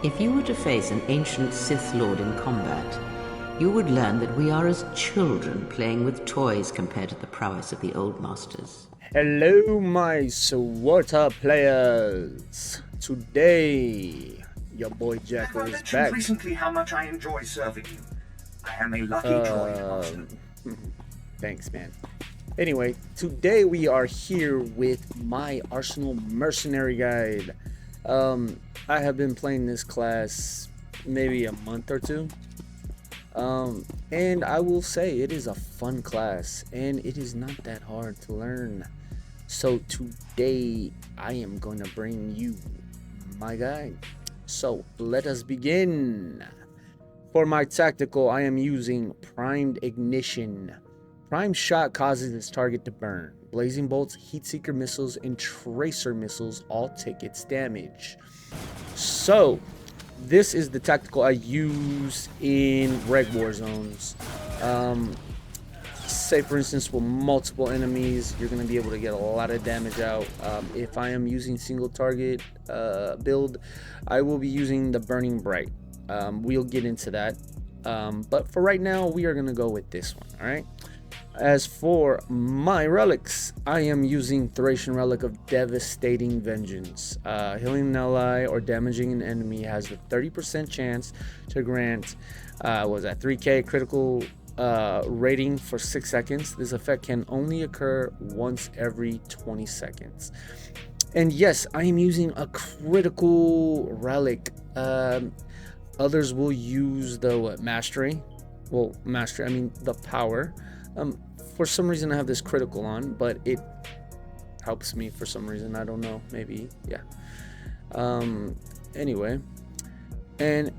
If you were to face an ancient Sith Lord in combat, you would learn that we are as children playing with toys compared to the prowess of the old masters. Hello, my Swtor players. Today, your boy Jaackel is back. Recently, how much I enjoy serving you. I am a lucky droid master. Thanks, man. Anyway, today we are here with my Arsenal Mercenary guide. I have been playing this class maybe a month or two. And I will say it is a fun class and it is not that hard to learn. So today I am going to bring you my guide. So let us begin. For my tactical, I am using primed ignition. Prime shot causes its target to burn. Blazing bolts, heat seeker missiles, and tracer missiles all take its damage. So this is the tactical I use in reg war zones. Say for instance with multiple enemies, you're going to be able to get a lot of damage out. If I am using single target build, I will be using the Burning Bright. We'll get into that, but for right now we are going to go with this one. All right. As for my relics, I am using Thracian Relic of Devastating Vengeance. Healing an ally or damaging an enemy has a 30% chance to grant 3k critical rating for 6 seconds. This effect can only occur once every 20 seconds. And yes, I am using a critical relic. Others will use the mastery. Well, mastery, I mean the power. For some reason I have this critical on, but it helps me for some reason. I don't know, maybe, yeah. Anyway, and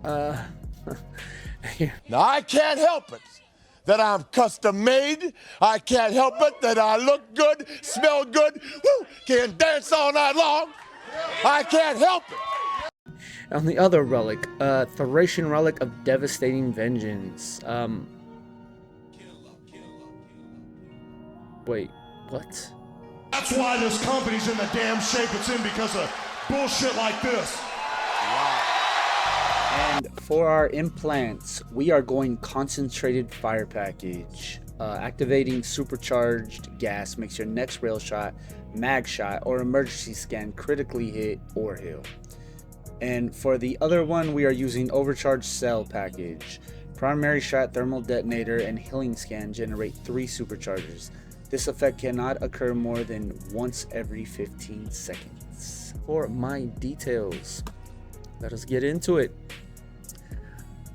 now I can't help it that I'm custom made. I can't help it that I look good, smell good, woo, can dance all night long. I can't help it. On the other relic, Thracian Relic of Devastating Vengeance. Wait, what? That's why this company's in the damn shape it's in, because of bullshit like this. And for our implants, we are going concentrated fire package. Activating supercharged gas makes your next rail shot, mag shot, or emergency scan critically hit or heal. And for the other one, we are using overcharged cell package. Primary shot, thermal detonator, and healing scan generate 3 superchargers. This effect cannot occur more than once every 15 seconds. For my details, let us get into it.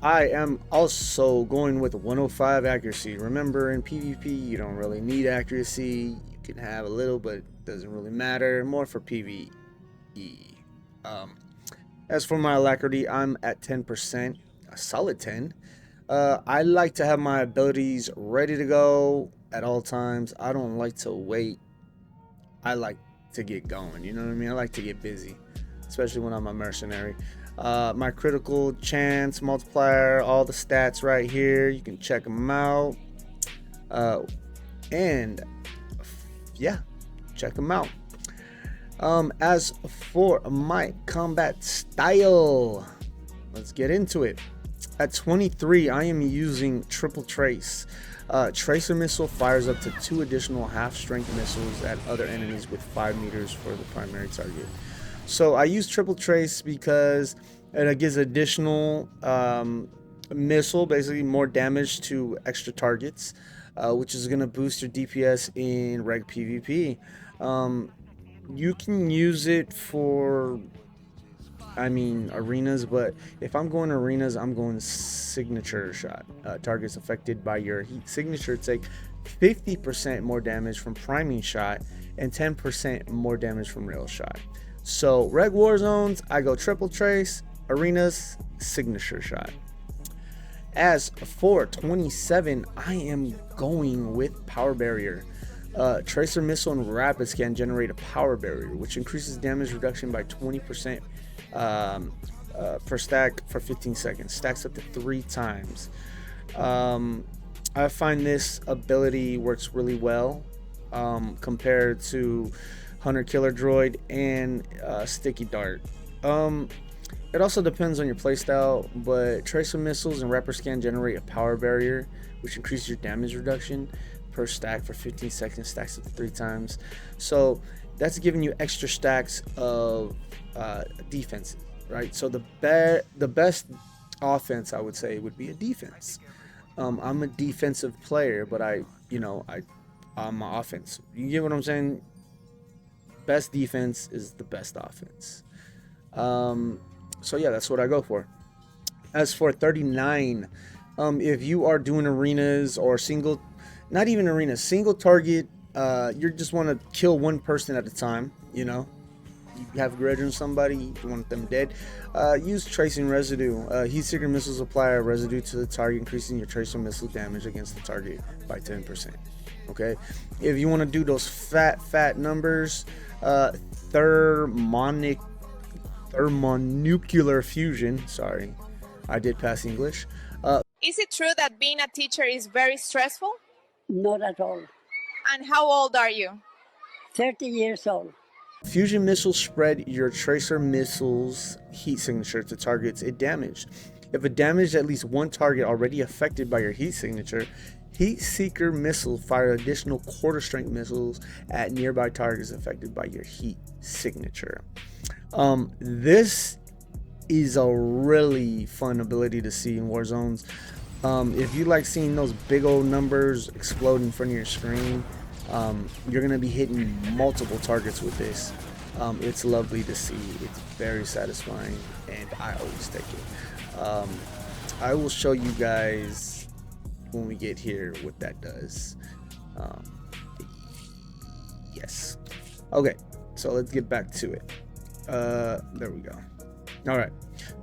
I am also going with 105 accuracy. Remember, in PvP, you don't really need accuracy. You can have a little, but it doesn't really matter. More for PvE. As for my alacrity, I'm at 10%, a solid 10. I like to have my abilities ready to go at all times. I don't like to wait. I like to get going, you know what I mean? I like to get busy, especially when I'm a mercenary. My critical chance multiplier, all the stats right here, you can check them out. And yeah, check them out. As for my combat style, let's get into it. At 23, I am using triple trace. Tracer missile fires up to 2 additional half-strength missiles at other enemies with 5 meters for the primary target. So I use triple trace because it gives additional missile, basically more damage to extra targets, which is going to boost your DPS in reg PvP. You can use it for, I mean, arenas, but if I'm going arenas, I'm going signature shot. Targets affected by your heat signature take 50% more damage from priming shot and 10% more damage from rail shot. So reg war zones, I go triple trace. Arenas, signature shot. As for 27, I am going with power barrier. Tracer missile and rapid scan generate a power barrier, which increases damage reduction by 20% per stack for 15 seconds. Stacks up to 3 times. I find this ability works really well compared to Hunter Killer Droid and Sticky Dart. It also depends on your playstyle, but tracer missiles and rapid scan generate a power barrier, which increases your damage reduction per stack for 15 seconds, stacks up to 3 times. So that's giving you extra stacks of defense, right? So the best offense, I would say, would be a defense. I'm a defensive player, but I'm an offense. You get what I'm saying? Best defense is the best offense. So yeah, that's what I go for. As for 39, if you are doing arenas or single, not even arenas, single target, you just want to kill one person at a time, you have a grudge on somebody, you want them dead, use tracing residue. Heat seeker missiles apply a residue to the target, increasing your tracer missile damage against the target by 10%. Okay, if you want to do those fat numbers, thermonuclear fusion, sorry, I did pass English. Is it true that being a teacher is very stressful? Not at all. And how old are you? 30 years old. Fusion missiles spread your tracer missiles heat signature to targets it damaged. If it damaged at least one target already affected by your heat signature, heat seeker missile fire additional quarter strength missiles at nearby targets affected by your heat signature. This is a really fun ability to see in war zones. If you like seeing those big old numbers explode in front of your screen, you're gonna be hitting multiple targets with this. It's lovely to see. It's very satisfying, and I always take it. I will show you guys when we get here what that does. Yes. Okay, so let's get back to it. There we go. All right.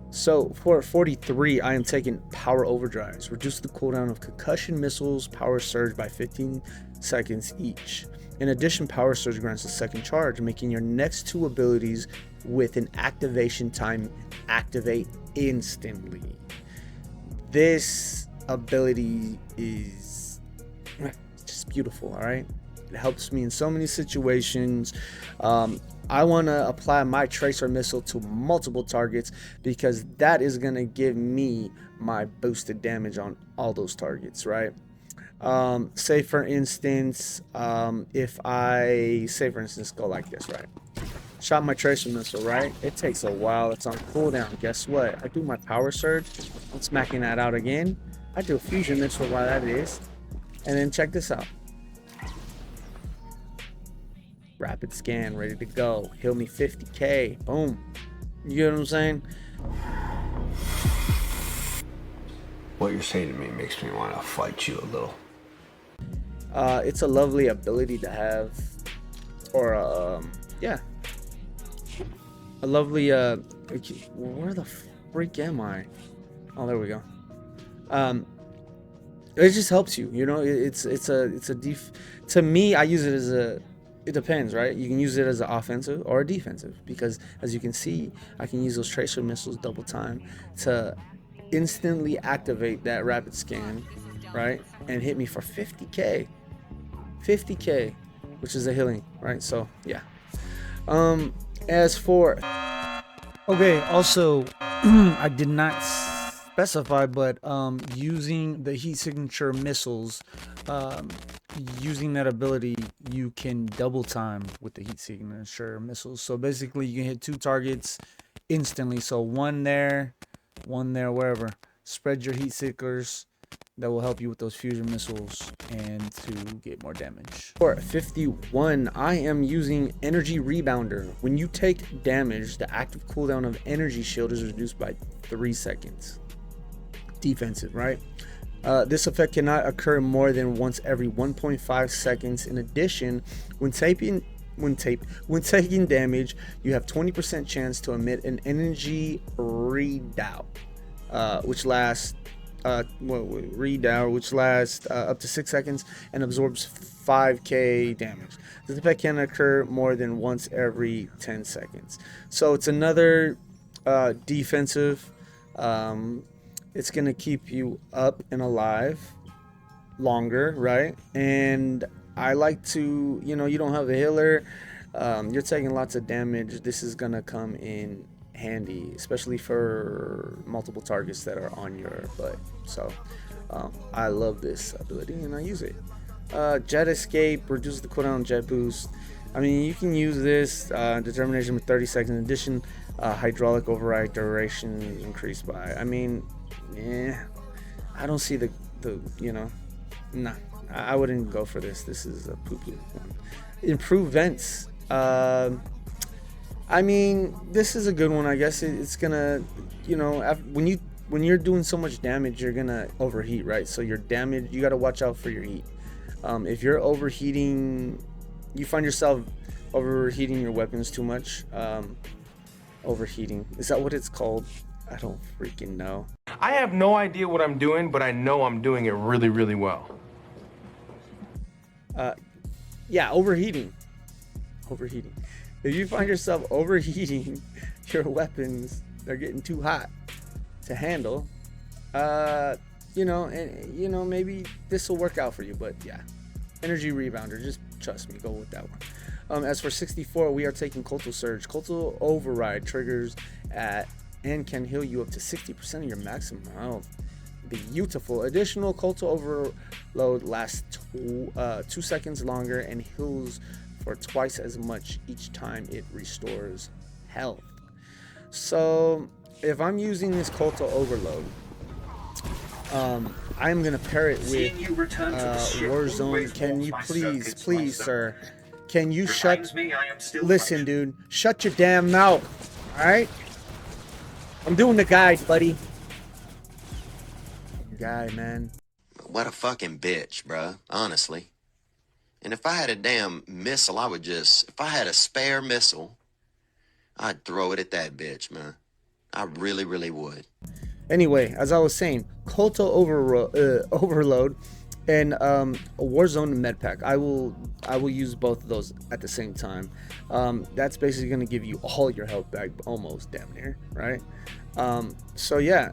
So for 43, I am taking power overdrives. Reduce the cooldown of concussion missiles, power surge by 15 seconds each. In addition, power surge grants a second charge, making your next 2 abilities with an activation time activate instantly. This ability is just beautiful. All right, it helps me in so many situations. I want to apply my tracer missile to multiple targets because that is going to give me my boosted damage on all those targets, right? Say for instance, if I go like this, right? Shot my tracer missile, right? It takes a while. It's on cooldown. Guess what? I do my power surge. I'm smacking that out again. I do a fusion missile while that is. And then check this out. Rapid scan, ready to go. Heal me 50k. Boom. You get what I'm saying? What you're saying to me makes me want to fight you a little. It's a lovely ability to have. Or, yeah. A lovely, where the freak am I? Oh, there we go. It just helps you, to me, I use it as it depends, right? You can use it as an offensive or a defensive because, as you can see, I can use those tracer missiles double time to instantly activate that rapid scan, right? And hit me for 50k, which is a healing, right? So yeah. As for also I did not specify, but using the heat signature missiles, using that ability, you can double time with the heat signature missiles. So basically you can hit 2 targets instantly. So one there, wherever. Spread your heat seekers. That will help you with those fusion missiles and to get more damage. For 51, I am using Energy Rebounder. When you take damage, the active cooldown of Energy Shield is reduced by 3 seconds. Defensive, right? This effect cannot occur more than once every 1.5 seconds. In addition, when taking damage, you have 20% chance to emit an energy readout, which lasts up to 6 seconds and absorbs 5k damage. This effect can occur more than once every 10 seconds. So it's another defensive. It's gonna keep you up and alive longer, right? And I like to, you don't have a healer, you're taking lots of damage. This is gonna come in handy, especially for multiple targets that are on your butt. So I love this ability and I use it. Jet escape reduces the cooldown jet boost. I mean, you can use this determination with 30 seconds. In addition, hydraulic override duration is increased by. I mean, yeah, I don't see the you know, nah, I wouldn't go for this. This is a poo-poo one. Improve vents. I mean, this is a good one. I guess it's gonna, you know, when you're doing so much damage, you're gonna overheat, right? So your damage, you gotta watch out for your heat. If you're overheating, you find yourself overheating your weapons too much. Overheating, is that what it's called? I don't freaking know. I have no idea what I'm doing, but I know I'm doing it really, really well. Yeah, overheating. If you find yourself overheating your weapons, they're getting too hot to handle. You know, and you know, maybe this will work out for you. But yeah, energy rebounder. Just trust me, go with that one. As for 64, we are taking Cultural Surge. Cultural Override triggers at and can heal you up to 60% of your maximum health. Beautiful. Additional Cultural Overload lasts 2 seconds longer and heals for twice as much each time it restores health. So if I'm using this Cultural Overload, I'm gonna pair it with Warzone. Can you please, sir? Can you listen, dude? Shut your damn mouth. All right. I'm doing the guide, buddy. Guy, man. What a fucking bitch, bruh. Honestly. And if I had a damn missile, I would just... If I had a spare missile, I'd throw it at that bitch, man. I really, really would. Anyway, as I was saying, Culto Overload and Warzone Med Pack. I will use both of those at the same time. That's basically going to give you all your health back, almost damn near, right? So yeah,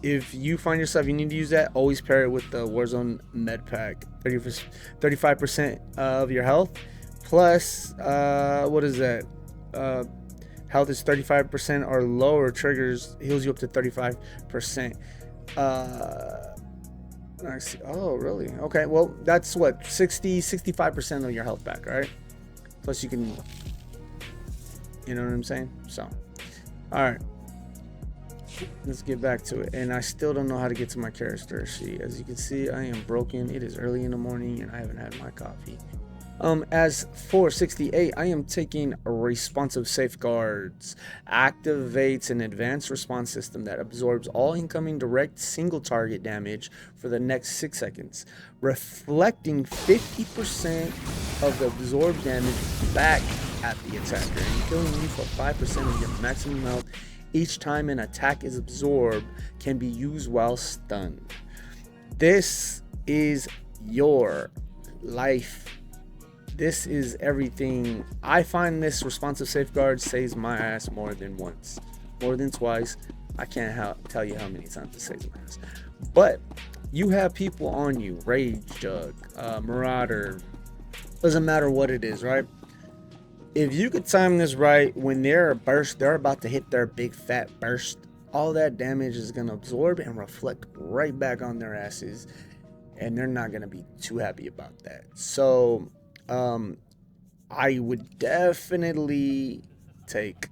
if you find yourself you need to use that, always pair it with the Warzone Med Pack. 35% of your health plus what is that? Health is 35% or lower, triggers heals you up to 35%. I see. Oh, really? Okay, well, that's what, 65% of your health back, right? Plus you can, you know what I'm saying? So, all right, let's get back to it. And I still don't know how to get to my character sheet. As you can see, I am broken. It is early in the morning and I haven't had my coffee. As for 68, I am taking responsive safeguards. Activates an advanced response system that absorbs all incoming direct single target damage for the next 6 seconds, reflecting 50% of the absorbed damage back at the attacker and killing you for 5% of your maximum health each time an attack is absorbed. Can be used while stunned. This is your life. This is everything. I find this responsive safeguard saves my ass more than once, more than twice. I can't tell you how many times it saves my ass. But you have people on you, Rage Jug, Marauder, doesn't matter what it is, right? If you could time this right, when they're about to hit their big fat burst, all that damage is gonna absorb and reflect right back on their asses, and they're not gonna be too happy about that. So I would definitely take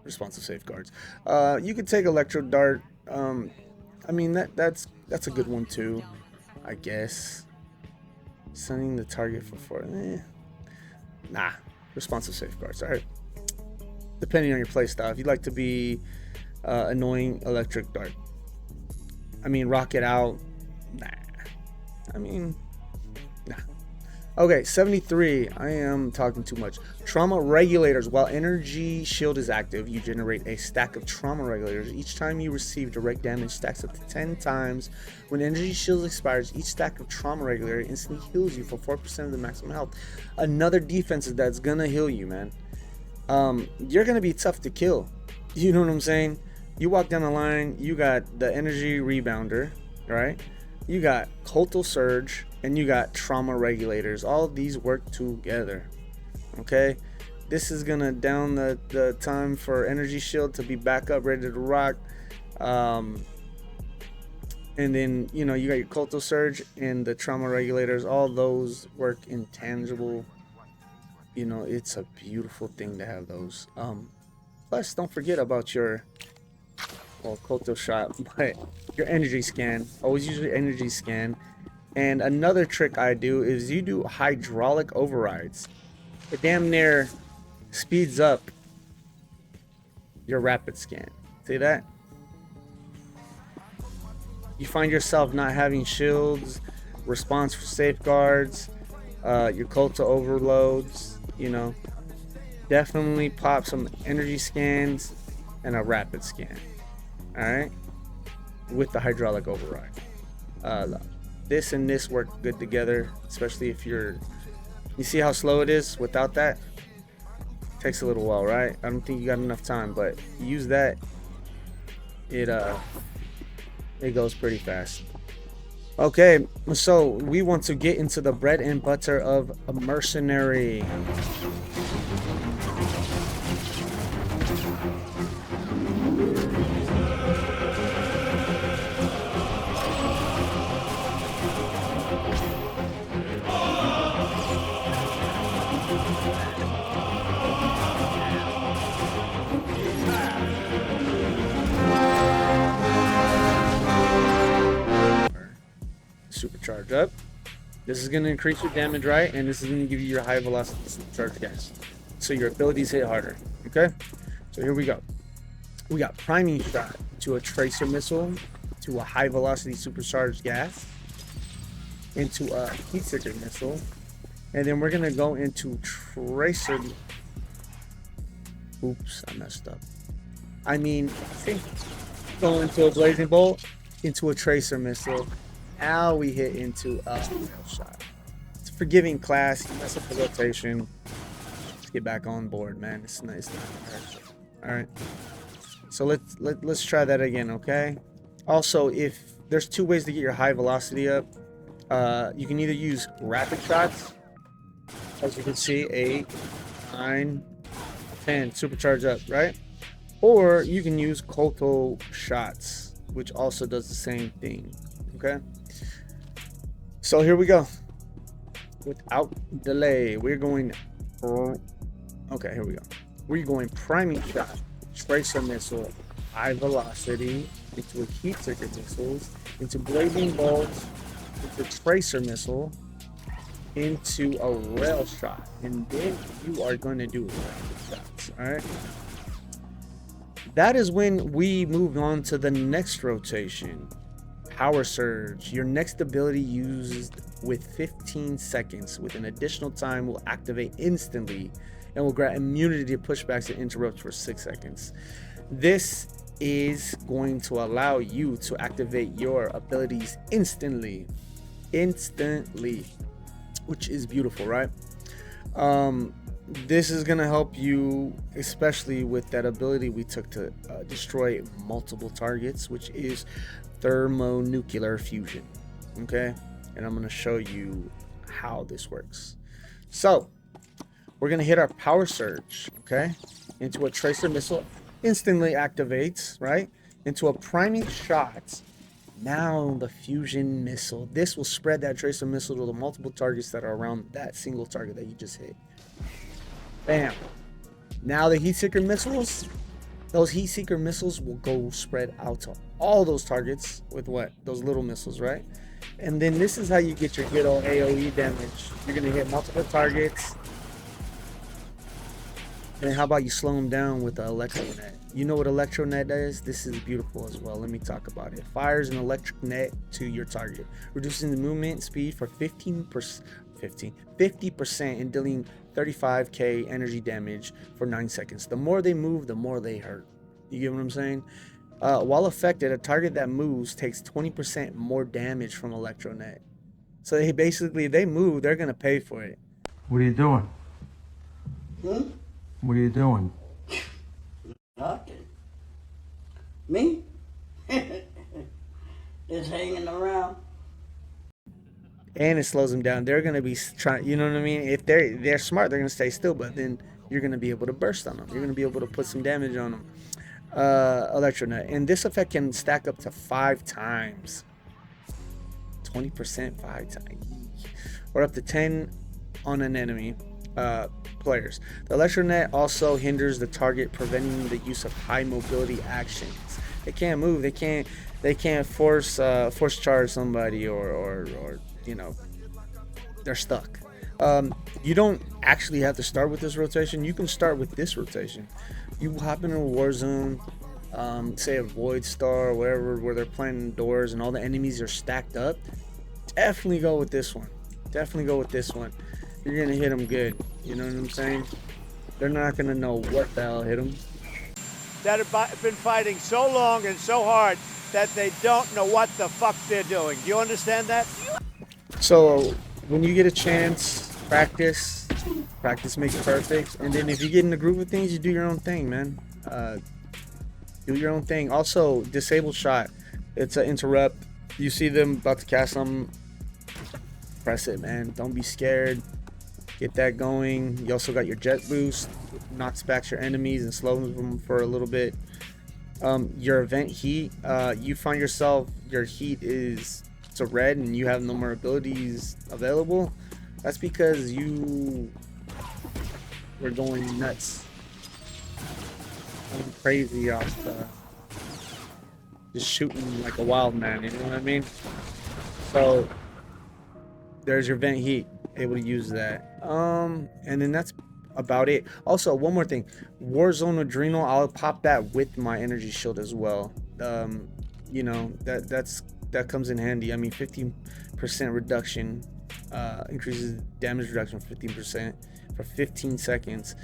responsive safeguards. You could take Electro Dart. I mean that's a good one too, I guess. Sending the target for 4. Nah, responsive safeguards. All right. Depending on your playstyle, if you'd like to be annoying, Electric Dart. I mean, Rocket Out. Nah. I mean, nah. Okay, 73. I am talking too much. Trauma regulators. While energy shield is active, you generate a stack of trauma regulators. Each time you receive direct damage, stacks up to 10 times. When energy shield expires, each stack of trauma regulator instantly heals you for 4% of the maximum health. Another defense that's gonna heal you, man. You're gonna be tough to kill. You know what I'm saying? You walk down the line, you got the energy rebounder, right? You got Cultural Surge, and you got trauma regulators. All of these work together. Okay, This is gonna down the time for energy shield to be back up, ready to rock. And then, you know, you got your Culto Surge and the Trauma Regulators. All those work intangible. You know, it's a beautiful thing to have those. Plus, don't forget about your, well, Culto Shot, but your energy scan. Always use your energy scan. And another trick I do is you do hydraulic overrides. It damn near speeds up your rapid scan. See that? You find yourself not having shields, response for safeguards, your Culto overloads, you know. Definitely pop some energy scans and a rapid scan. Alright? With the hydraulic override. This and this work good together, especially if you're, you see how slow it is without that? Takes a little while, right? I don't think you got enough time, but use that, it goes pretty fast. Okay, so we want to get into the bread and butter of a mercenary. Supercharge up. This is going to increase your damage, right? And this is going to give you your high velocity supercharge gas, so your abilities hit harder. Okay, so here we go. We got priming shot to a tracer missile, to a high velocity supercharged gas, into a heat seeker missile, and then we're going to go into tracer. Oops, I messed up. I mean, go into a blazing bolt, into a tracer missile. Now we hit into a rail shot. It's a forgiving class. You mess up the rotation. Let's get back on board, man. It's nice. All right. So let's try that again, okay? Also, if there's two ways to get your high velocity up, you can either use rapid shots, as you can see, 8, 9, 10, supercharge up, right? Or you can use Culto shots, which also does the same thing. Okay. So here we go. Without delay, we're going. Okay, here we go. We're going priming shot, tracer missile, high velocity, into a heat seeker missiles, into blazing bolts, into tracer missile, into a rail shot, and then you are going to do rapid shots. All right. That is when we move on to the next rotation. Power Surge. Your next ability used with 15 seconds with an additional time will activate instantly and will grant immunity to pushbacks and interrupts for 6 seconds. This is going to allow you to activate your abilities instantly, which is beautiful, right? This is going to help you, especially with that ability we took to destroy multiple targets, which is thermonuclear fusion. Okay, and I'm going to show you how this works. So we're going to hit our power surge, okay, into a tracer missile, instantly activates, right, into a priming shot. Now the fusion missile, this will spread that tracer missile to the multiple targets that are around that single target that you just hit. Bam. Now the heat seeker missiles, those heat seeker missiles will go spread out to all those targets with what? Those little missiles, right? And then this is how you get your good old AoE damage. You're going to hit multiple targets. And how about you slow them down with the electronet? You know what electronet is? This is beautiful as well. Let me talk about it. Fires an electric net to your target, reducing the movement speed for 50% and dealing 35k energy damage for 9 seconds. The more they move, the more they hurt. You get what I'm saying? While affected, a target that moves takes 20% more damage from electronet. So they basically, they move, they're gonna pay for it. What are you doing? Hmm? What are you doing? Nothing. Me? Just hanging around. And it slows them down. They're gonna be trying, you know what I mean? If they're smart, they're gonna stay still, but then you're going to be able to burst on them. You're going to be able to put some damage on them. Electronet. And this effect can stack up to 5 times. 20% 5 times. Or up to 10 on an enemy players. The Electronet also hinders the target, preventing the use of high mobility actions. They can't move. They can't force charge somebody, or you know, they're stuck. You don't actually have to start with this rotation. You can start with this rotation. You hop into a war zone, say a Void Star or whatever, where they're playing indoors and all the enemies are stacked up. Definitely go with this one. Definitely go with this one. You're gonna hit them good. You know what I'm saying? They're not gonna know what the hell hit them. That have been fighting so long and so hard that they don't know what the fuck they're doing. Do you understand that? So when you get a chance, practice makes perfect. And then if you get in a group of things, you do your own thing, man. Do your own thing. Also, disable shot. It's an interrupt. You see them about to cast something, press it, man. Don't be scared. Get that going. You also got your jet boost, knocks back your enemies and slows them for a little bit. Your event heat, you find yourself, your heat is to red and you have no more abilities available. That's because you were going nuts. Going crazy off just shooting like a wild man, you know what I mean? So there's your vent heat, able to use that. And then that's about it. Also, one more thing, Warzone Adrenal, I'll pop that with my energy shield as well. You know, that comes in handy. I mean, 15% reduction, increases damage reduction 15% for 15 seconds,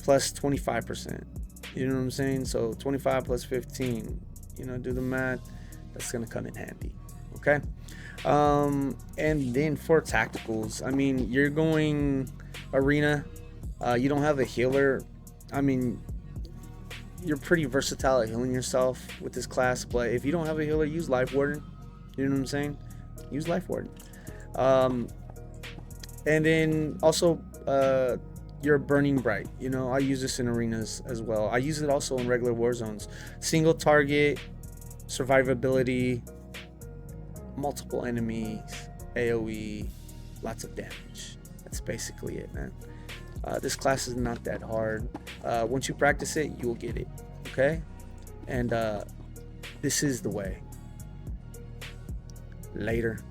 plus 25%. You know what I'm saying? So 25 plus 15, you know, do the math. That's gonna come in handy. Okay. And then for tacticals, I mean, you're going arena, you don't have a healer. I mean, you're pretty versatile at healing yourself with this class, but if you don't have a healer, use Life Warden. You know what I'm saying? Use Life Warden. And then also you're Burning Bright. You know, I use this in arenas as well. I use it also in regular war zones. Single target, survivability, multiple enemies, AoE, lots of damage. That's basically it, man. This class is not that hard. Once you practice it, you'll get it. Okay? And this is the way. Later.